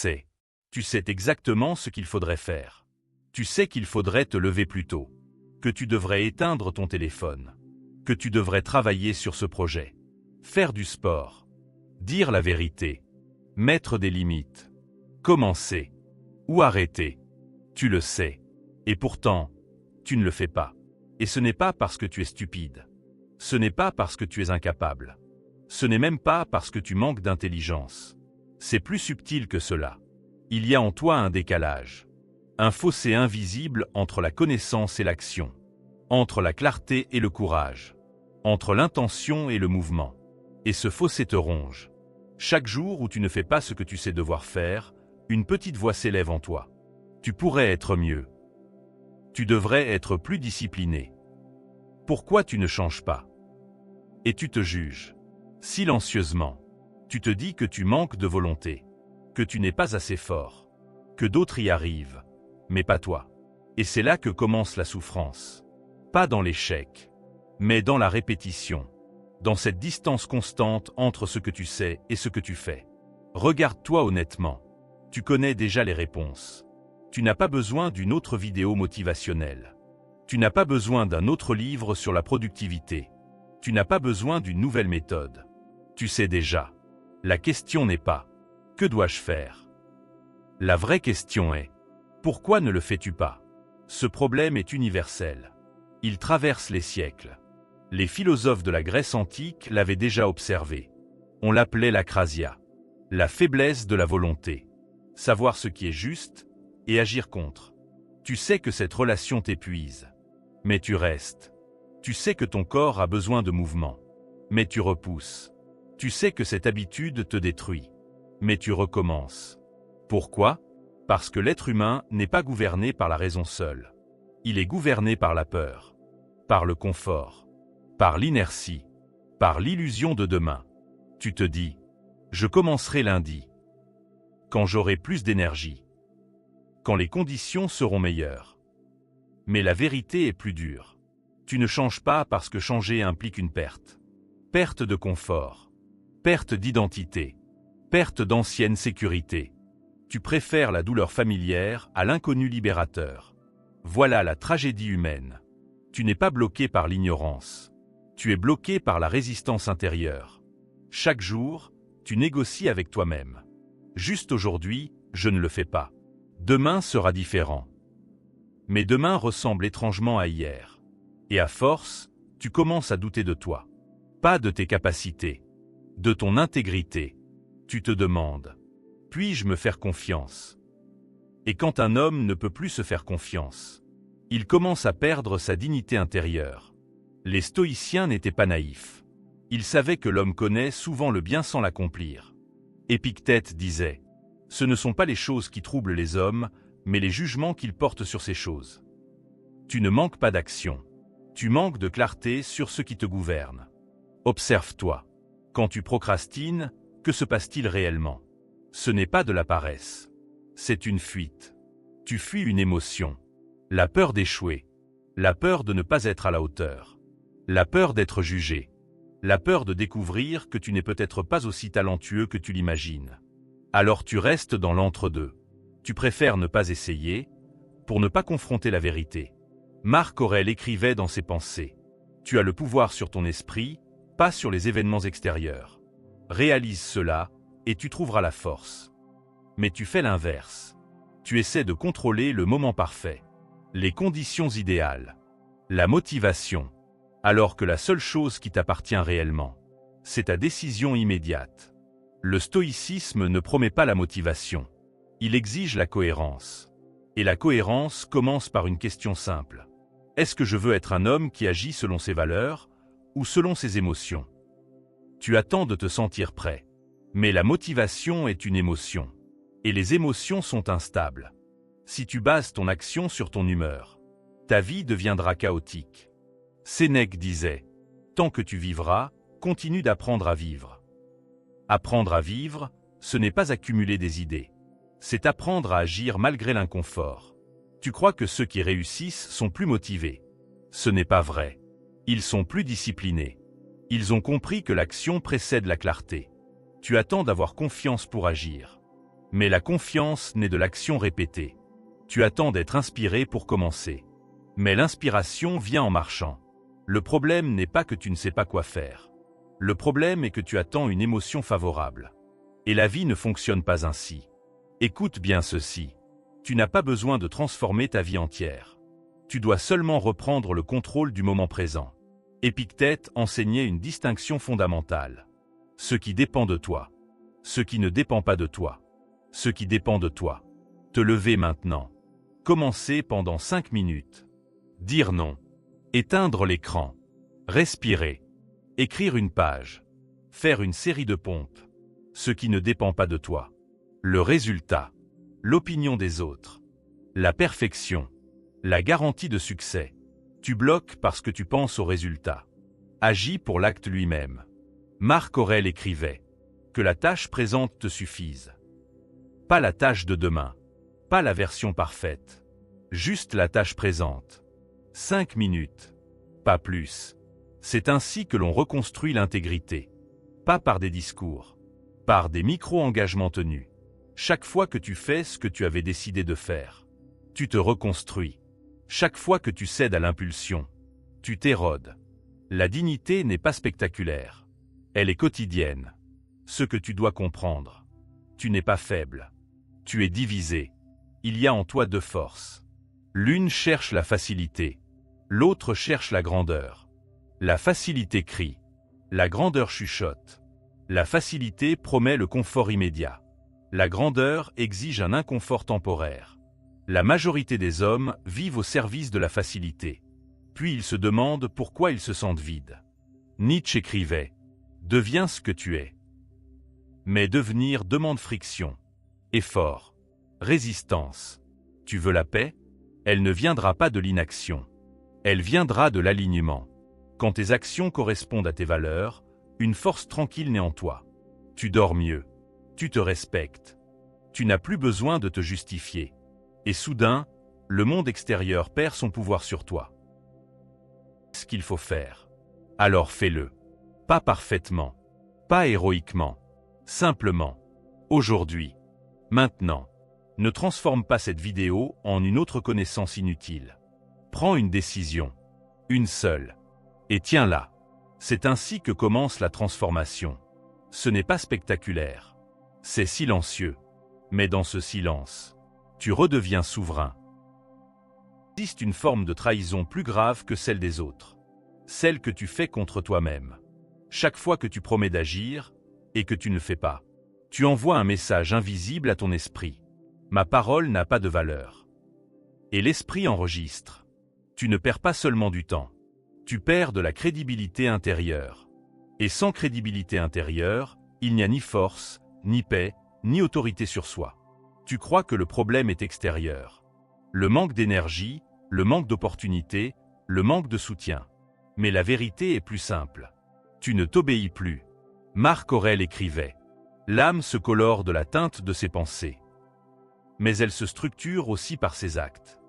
sais. Tu sais exactement ce qu'il faudrait faire. Tu sais qu'il faudrait te lever plus tôt, que tu devrais éteindre ton téléphone, que tu devrais travailler sur ce projet, faire du sport, dire la vérité, mettre des limites, commencer ou arrêter. Tu le sais. Et pourtant, tu ne le fais pas. Et ce n'est pas parce que tu es stupide. Ce n'est pas parce que tu es incapable. Ce n'est même pas parce que tu manques d'intelligence. C'est plus subtil que cela. Il y a en toi un décalage. Un fossé invisible entre la connaissance et l'action. Entre la clarté et le courage. Entre l'intention et le mouvement. Et ce fossé te ronge. Chaque jour où tu ne fais pas ce que tu sais devoir faire, une petite voix s'élève en toi. Tu pourrais être mieux. Tu devrais être plus discipliné. Pourquoi tu ne changes pas? Et tu te juges. Silencieusement. Tu te dis que tu manques de volonté. Que tu n'es pas assez fort. Que d'autres y arrivent. Mais pas toi. Et c'est là que commence la souffrance. Pas dans l'échec. Mais dans la répétition. Dans cette distance constante entre ce que tu sais et ce que tu fais. Regarde-toi honnêtement. Tu connais déjà les réponses. Tu n'as pas besoin d'une autre vidéo motivationnelle. Tu n'as pas besoin d'un autre livre sur la productivité. Tu n'as pas besoin d'une nouvelle méthode. Tu sais déjà. La question n'est pas « Que dois-je faire ?» La vraie question est « Pourquoi ne le fais-tu pas ?» Ce problème est universel. Il traverse les siècles. Les philosophes de la Grèce antique l'avaient déjà observé. On l'appelait l'acrasia, la faiblesse de la volonté. Savoir ce qui est juste et agir contre. Tu sais que cette relation t'épuise, mais tu restes. Tu sais que ton corps a besoin de mouvement, mais tu repousses. Tu sais que cette habitude te détruit, mais tu recommences. Pourquoi? Parce que l'être humain n'est pas gouverné par la raison seule. Il est gouverné par la peur, par le confort, par l'inertie, par l'illusion de demain. Tu te dis, je commencerai lundi, quand j'aurai plus d'énergie, quand les conditions seront meilleures. Mais la vérité est plus dure. Tu ne changes pas parce que changer implique une perte. Perte de confort, perte d'identité, perte d'ancienne sécurité. Tu préfères la douleur familière à l'inconnu libérateur. Voilà la tragédie humaine. Tu n'es pas bloqué par l'ignorance. Tu es bloqué par la résistance intérieure. Chaque jour, tu négocies avec toi-même. Juste aujourd'hui, je ne le fais pas. Demain sera différent. Mais demain ressemble étrangement à hier. Et à force, tu commences à douter de toi. Pas de tes capacités, de ton intégrité. Tu te demandes, puis-je me faire confiance? Et quand un homme ne peut plus se faire confiance, il commence à perdre sa dignité intérieure. Les stoïciens n'étaient pas naïfs. Ils savaient que l'homme connaît souvent le bien sans l'accomplir. Épictète disait, « Ce ne sont pas les choses qui troublent les hommes, mais les jugements qu'ils portent sur ces choses. » Tu ne manques pas d'action. Tu manques de clarté sur ce qui te gouverne. Observe-toi. Quand tu procrastines, que se passe-t-il réellement? Ce n'est pas de la paresse. C'est une fuite. Tu fuis une émotion. La peur d'échouer. La peur de ne pas être à la hauteur. La peur d'être jugé. La peur de découvrir que tu n'es peut-être pas aussi talentueux que tu l'imagines. Alors tu restes dans l'entre-deux. Tu préfères ne pas essayer, pour ne pas confronter la vérité. Marc Aurèle écrivait dans ses pensées. Tu as le pouvoir sur ton esprit, pas sur les événements extérieurs. Réalise cela, et tu trouveras la force. Mais tu fais l'inverse. Tu essaies de contrôler le moment parfait, les conditions idéales, la motivation, alors que la seule chose qui t'appartient réellement, c'est ta décision immédiate. Le stoïcisme ne promet pas la motivation. Il exige la cohérence. Et la cohérence commence par une question simple. Est-ce que je veux être un homme qui agit selon ses valeurs ou selon ses émotions? Tu attends de te sentir prêt. Mais la motivation est une émotion. Et les émotions sont instables. Si tu bases ton action sur ton humeur, ta vie deviendra chaotique. Sénèque disait, « Tant que tu vivras, continue d'apprendre à vivre. » Apprendre à vivre, ce n'est pas accumuler des idées. C'est apprendre à agir malgré l'inconfort. Tu crois que ceux qui réussissent sont plus motivés. Ce n'est pas vrai. Ils sont plus disciplinés. Ils ont compris que l'action précède la clarté. Tu attends d'avoir confiance pour agir. Mais la confiance naît de l'action répétée. Tu attends d'être inspiré pour commencer. Mais l'inspiration vient en marchant. Le problème n'est pas que tu ne sais pas quoi faire. Le problème est que tu attends une émotion favorable. Et la vie ne fonctionne pas ainsi. Écoute bien ceci. Tu n'as pas besoin de transformer ta vie entière. Tu dois seulement reprendre le contrôle du moment présent. Épictète enseignait une distinction fondamentale. Ce qui dépend de toi. Ce qui ne dépend pas de toi. Ce qui dépend de toi. Te lever maintenant. Commencer pendant 5 minutes. Dire non. Éteindre l'écran. Respirer. Écrire une page. Faire une série de pompes. Ce qui ne dépend pas de toi. Le résultat. L'opinion des autres. La perfection. La garantie de succès. Tu bloques parce que tu penses au résultat. Agis pour l'acte lui-même. Marc Aurèle écrivait « Que la tâche présente te suffise. Pas la tâche de demain. Pas la version parfaite. Juste la tâche présente. 5 minutes. Pas plus. » C'est ainsi que l'on reconstruit l'intégrité. Pas par des discours. Par des micro-engagements tenus. Chaque fois que tu fais ce que tu avais décidé de faire, tu te reconstruis. Chaque fois que tu cèdes à l'impulsion, tu t'érodes. La dignité n'est pas spectaculaire. Elle est quotidienne. Ce que tu dois comprendre. Tu n'es pas faible. Tu es divisé. Il y a en toi 2 forces. L'une cherche la facilité. L'autre cherche la grandeur. La facilité crie. La grandeur chuchote. La facilité promet le confort immédiat. La grandeur exige un inconfort temporaire. La majorité des hommes vivent au service de la facilité. Puis ils se demandent pourquoi ils se sentent vides. Nietzsche écrivait « Deviens ce que tu es ». Mais devenir demande friction, effort, résistance. Tu veux la paix? Elle ne viendra pas de l'inaction. Elle viendra de l'alignement. Quand tes actions correspondent à tes valeurs, une force tranquille naît en toi. Tu dors mieux. Tu te respectes. Tu n'as plus besoin de te justifier. Et soudain, le monde extérieur perd son pouvoir sur toi. Ce qu'il faut faire. Alors fais-le. Pas parfaitement. Pas héroïquement. Simplement. Aujourd'hui. Maintenant. Ne transforme pas cette vidéo en une autre connaissance inutile. Prends une décision. Une seule. Et tiens-la. C'est ainsi que commence la transformation. Ce n'est pas spectaculaire. C'est silencieux. Mais dans ce silence, tu redeviens souverain. Il existe une forme de trahison plus grave que celle des autres. Celle que tu fais contre toi-même. Chaque fois que tu promets d'agir, et que tu ne le fais pas, tu envoies un message invisible à ton esprit. Ma parole n'a pas de valeur. Et l'esprit enregistre. Tu ne perds pas seulement du temps. Tu perds de la crédibilité intérieure. Et sans crédibilité intérieure, il n'y a ni force, ni paix, ni autorité sur soi. Tu crois que le problème est extérieur. Le manque d'énergie, le manque d'opportunité, le manque de soutien. Mais la vérité est plus simple. Tu ne t'obéis plus. Marc Aurèle écrivait « L'âme se colore de la teinte de ses pensées. Mais elle se structure aussi par ses actes.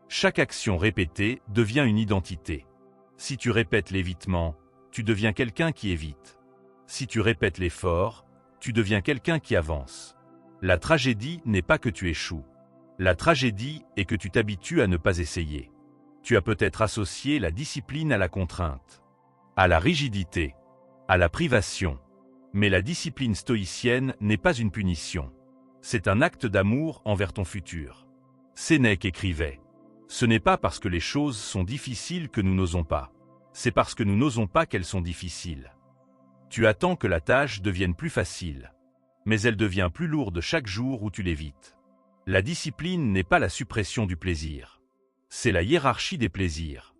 Chaque action répétée devient une identité. Si tu répètes l'évitement, tu deviens quelqu'un qui évite. Si tu répètes l'effort, tu deviens quelqu'un qui avance. La tragédie n'est pas que tu échoues. La tragédie est que tu t'habitues à ne pas essayer. Tu as peut-être associé la discipline à la contrainte, à la rigidité, à la privation. Mais la discipline stoïcienne n'est pas une punition. C'est un acte d'amour envers ton futur. Sénèque écrivait « Ce n'est pas parce que les choses sont difficiles que nous n'osons pas. C'est parce que nous n'osons pas qu'elles sont difficiles. » Tu attends que la tâche devienne plus facile. Mais elle devient plus lourde chaque jour où tu l'évites. La discipline n'est pas la suppression du plaisir. C'est la hiérarchie des plaisirs.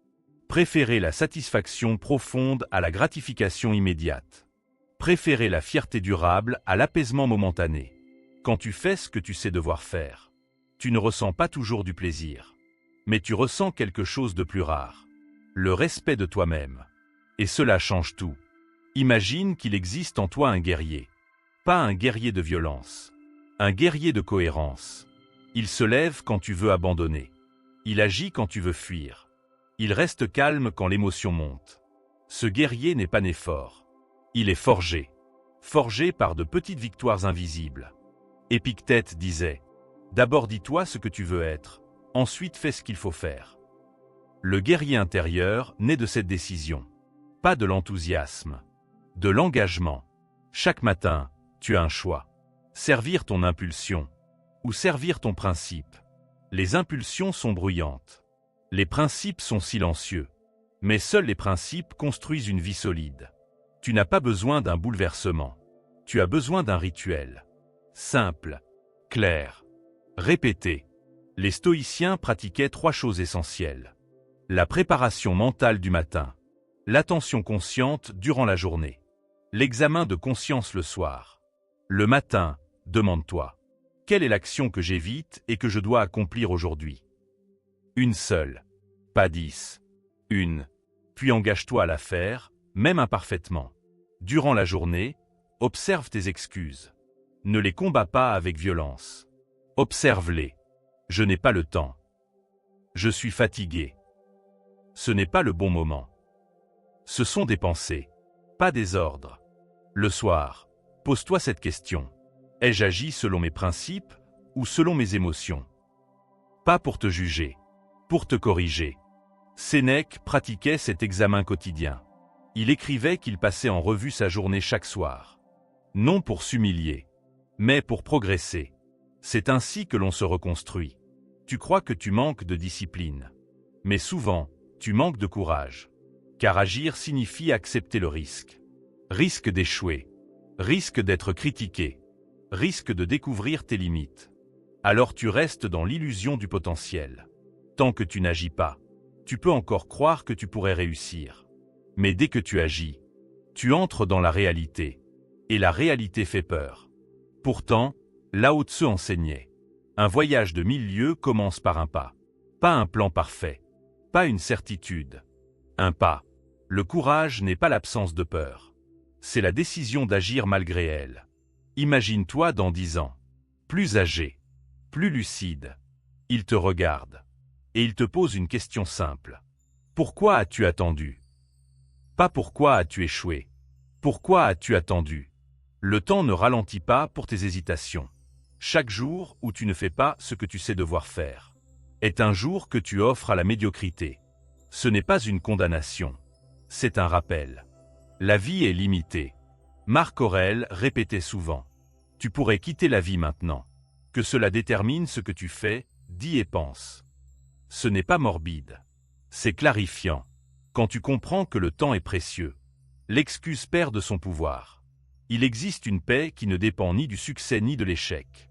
Préférer la satisfaction profonde à la gratification immédiate. Préférer la fierté durable à l'apaisement momentané. Quand tu fais ce que tu sais devoir faire, tu ne ressens pas toujours du plaisir. Mais tu ressens quelque chose de plus rare. Le respect de toi-même. Et cela change tout. Imagine qu'il existe en toi un guerrier. Pas un guerrier de violence. Un guerrier de cohérence. Il se lève quand tu veux abandonner. Il agit quand tu veux fuir. Il reste calme quand l'émotion monte. Ce guerrier n'est pas né fort. Il est forgé. Forgé par de petites victoires invisibles. Épictète disait « D'abord dis-toi ce que tu veux être, ensuite fais ce qu'il faut faire ». Le guerrier intérieur naît de cette décision. Pas de l'enthousiasme, de l'engagement. Chaque matin, tu as un choix. Servir ton impulsion ou servir ton principe. Les impulsions sont bruyantes. Les principes sont silencieux. Mais seuls les principes construisent une vie solide. Tu n'as pas besoin d'un bouleversement. Tu as besoin d'un rituel. Simple, clair, répété. Les stoïciens pratiquaient 3 choses essentielles. La préparation mentale du matin, l'attention consciente durant la journée, l'examen de conscience le soir. Le matin, demande-toi, quelle est l'action que j'évite et que je dois accomplir aujourd'hui? Une seule, pas 10. Une. Puis engage-toi à la faire, même imparfaitement. Durant la journée, observe tes excuses. Ne les combats pas avec violence. Observe-les. Je n'ai pas le temps. Je suis fatigué. Ce n'est pas le bon moment. Ce sont des pensées, pas des ordres. Le soir, pose-toi cette question. Ai-je agi selon mes principes ou selon mes émotions? Pas pour te juger, pour te corriger. Sénèque pratiquait cet examen quotidien. Il écrivait qu'il passait en revue sa journée chaque soir. Non pour s'humilier, mais pour progresser. C'est ainsi que l'on se reconstruit. Tu crois que tu manques de discipline. Mais souvent, tu manques de courage. Car agir signifie accepter le risque. Risque d'échouer. Risque d'être critiqué. Risque de découvrir tes limites. Alors tu restes dans l'illusion du potentiel. Tant que tu n'agis pas, tu peux encore croire que tu pourrais réussir. Mais dès que tu agis, tu entres dans la réalité. Et la réalité fait peur. Pourtant, Lao Tse enseignait. Un voyage de 1000 lieues commence par un pas. Pas un plan parfait. Pas une certitude. Un pas. Le courage n'est pas l'absence de peur. C'est la décision d'agir malgré elle. Imagine-toi dans 10 ans. Plus âgé. Plus lucide. Il te regarde. Et il te pose une question simple. Pourquoi as-tu attendu? Pas pourquoi as-tu échoué. Pourquoi as-tu attendu? Le temps ne ralentit pas pour tes hésitations. Chaque jour où tu ne fais pas ce que tu sais devoir faire est un jour que tu offres à la médiocrité. Ce n'est pas une condamnation. C'est un rappel. La vie est limitée. Marc Aurèle répétait souvent. Tu pourrais quitter la vie maintenant. Que cela détermine ce que tu fais, dis et pense. Ce n'est pas morbide. C'est clarifiant. Quand tu comprends que le temps est précieux, l'excuse perd de son pouvoir. Il existe une paix qui ne dépend ni du succès ni de l'échec.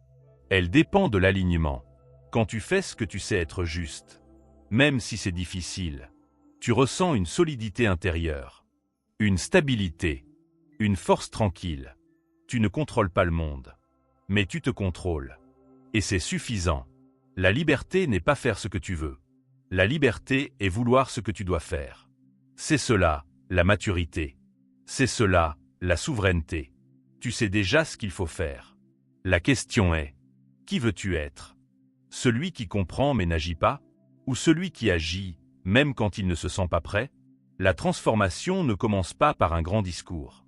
Elle dépend de l'alignement. Quand tu fais ce que tu sais être juste, même si c'est difficile, tu ressens une solidité intérieure, une stabilité, une force tranquille. Tu ne contrôles pas le monde, mais tu te contrôles. Et c'est suffisant. La liberté n'est pas faire ce que tu veux. La liberté est vouloir ce que tu dois faire. C'est cela, la maturité. C'est cela, la souveraineté. Tu sais déjà ce qu'il faut faire. La question est, qui veux-tu être? Celui qui comprend mais n'agit pas? Ou celui qui agit, même quand il ne se sent pas prêt? La transformation ne commence pas par un grand discours.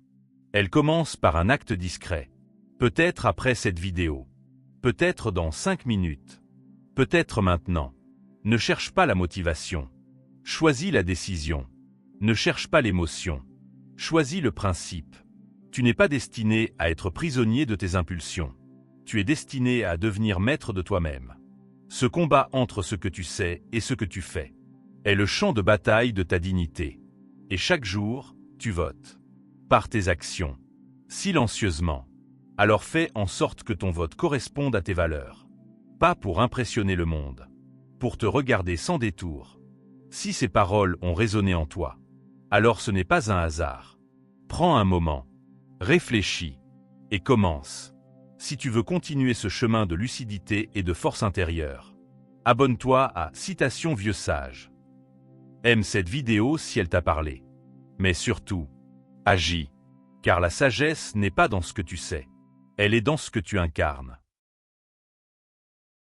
Elle commence par un acte discret. Peut-être après cette vidéo. Peut-être dans 5 minutes. Peut-être maintenant. Ne cherche pas la motivation. Choisis la décision. Ne cherche pas l'émotion. Choisis le principe. Tu n'es pas destiné à être prisonnier de tes impulsions. Tu es destiné à devenir maître de toi-même. Ce combat entre ce que tu sais et ce que tu fais est le champ de bataille de ta dignité. Et chaque jour, tu votes. Par tes actions. Silencieusement. Alors fais en sorte que ton vote corresponde à tes valeurs. Pas pour impressionner le monde. Pour te regarder sans détour. Si ces paroles ont résonné en toi, alors ce n'est pas un hasard. Prends un moment. Réfléchis. Et commence. Si tu veux continuer ce chemin de lucidité et de force intérieure, abonne-toi à Citation Vieux Sage. Aime cette vidéo si elle t'a parlé. Mais surtout, agis. Car la sagesse n'est pas dans ce que tu sais. Elle est dans ce que tu incarnes.